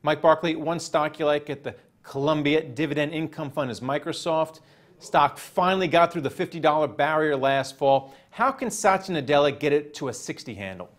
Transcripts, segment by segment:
Mike Barclay, one stock you like at the Columbia Dividend Income Fund is Microsoft. Stock finally got through the $50 barrier last fall. How can Satya Nadella get it to a 60 handle?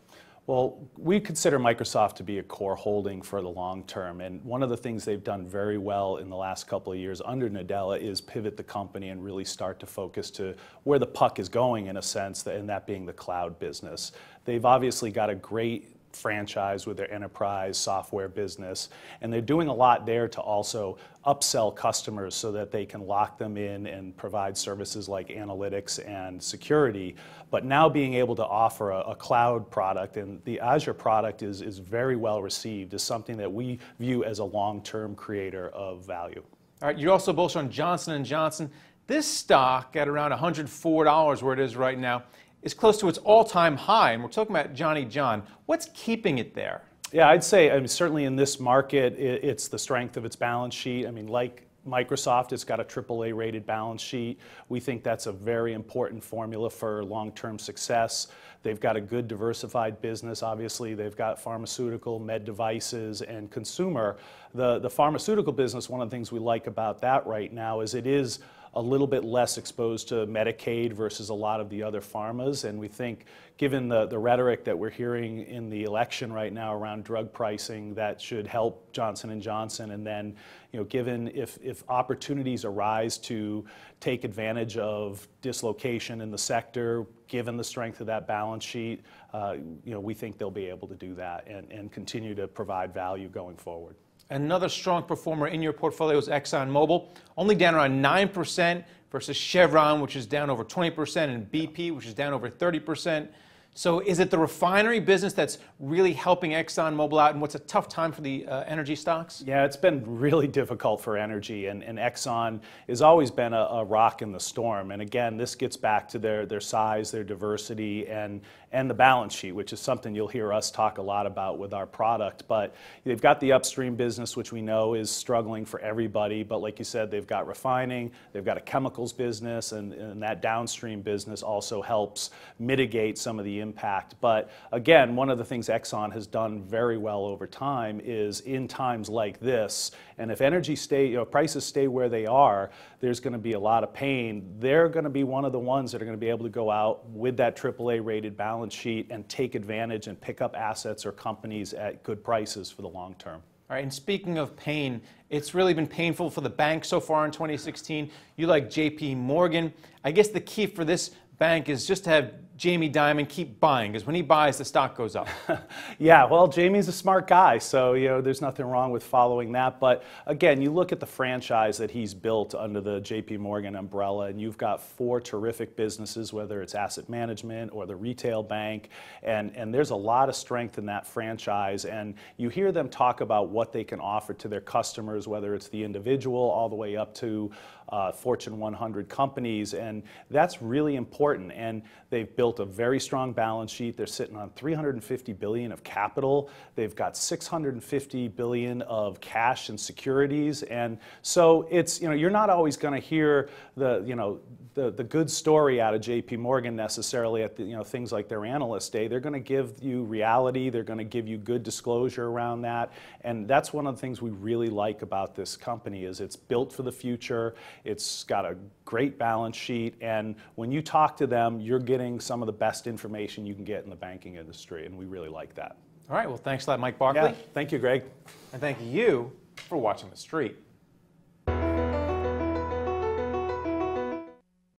Well, we consider Microsoft to be a core holding for the long term, and one of the things they've done very well in the last couple of years under Nadella is pivot the company and really start to focus to where the puck is going, in a sense, and that being the cloud business. They've obviously got a great franchise with their enterprise software business, and they're doing a lot there to also upsell customers so that they can lock them in and provide services like analytics and security. But now being able to offer a cloud product, and the Azure product is very well received, is something that we view as a long-term creator of value. All right, you're also bullish on Johnson & Johnson. This stock at around $104 where it is right now is close to its all-time high, and we're talking about Johnny John. What's keeping it there? Yeah, I'd say, certainly in this market, it's the strength of its balance sheet. Like Microsoft, it's got a AAA rated balance sheet. We think that's a very important formula for long-term success. They've got a good diversified business. Obviously, they've got pharmaceutical, med devices, and consumer. The pharmaceutical business, one of the things we like about that right now is it is a little bit less exposed to Medicaid versus a lot of the other pharmas, and we think given the rhetoric that we're hearing in the election right now around drug pricing, that should help Johnson & Johnson. And then, given if opportunities arise to take advantage of dislocation in the sector, given the strength of that balance sheet, we think they'll be able to do that and continue to provide value going forward. Another strong performer in your portfolio is ExxonMobil, only down around 9% versus Chevron, which is down over 20%, and BP, which is down over 30%. So is it the refinery business that's really helping ExxonMobil out in what's a tough time for the energy stocks? Yeah, it's been really difficult for energy, and Exxon has always been a rock in the storm. And again, this gets back to their size, their diversity, and the balance sheet, which is something you'll hear us talk a lot about with our product. But they've got the upstream business, which we know is struggling for everybody. But like you said, they've got refining, they've got a chemicals business, and that downstream business also helps mitigate some of the impact. But again, one of the things Exxon has done very well over time is in times like this, and if energy prices stay where they are, there's going to be a lot of pain. They're going to be one of the ones that are going to be able to go out with that AAA rated balance sheet and take advantage and pick up assets or companies at good prices for the long term. All right, and speaking of pain, it's really been painful for the bank so far in 2016. You like JP Morgan. I guess the key for this bank is just to have Jamie Dimon keep buying, because when he buys, the stock goes up. Yeah, well, Jamie's a smart guy, so there's nothing wrong with following that. But again, you look at the franchise that he's built under the JP Morgan umbrella, and you've got 4 terrific businesses, whether it's asset management or the retail bank, and there's a lot of strength in that franchise. And you hear them talk about what they can offer to their customers, whether it's the individual all the way up to Fortune 100 companies, and that's really important. And they've built a very strong balance sheet. They're sitting on $350 billion of capital. They've got $650 billion of cash and securities. And so it's, you're not always going to hear the good story out of JP Morgan necessarily at the, things like their analyst day. They're going to give you reality. They're going to give you good disclosure around that. And that's one of the things we really like about this company is it's built for the future. It's got a great balance sheet. And when you talk to them, you're getting some of the best information you can get in the banking industry. And we really like that. All right. Well, thanks a lot, Mike Barclay. Yeah, thank you, Greg. And thank you for watching The Street.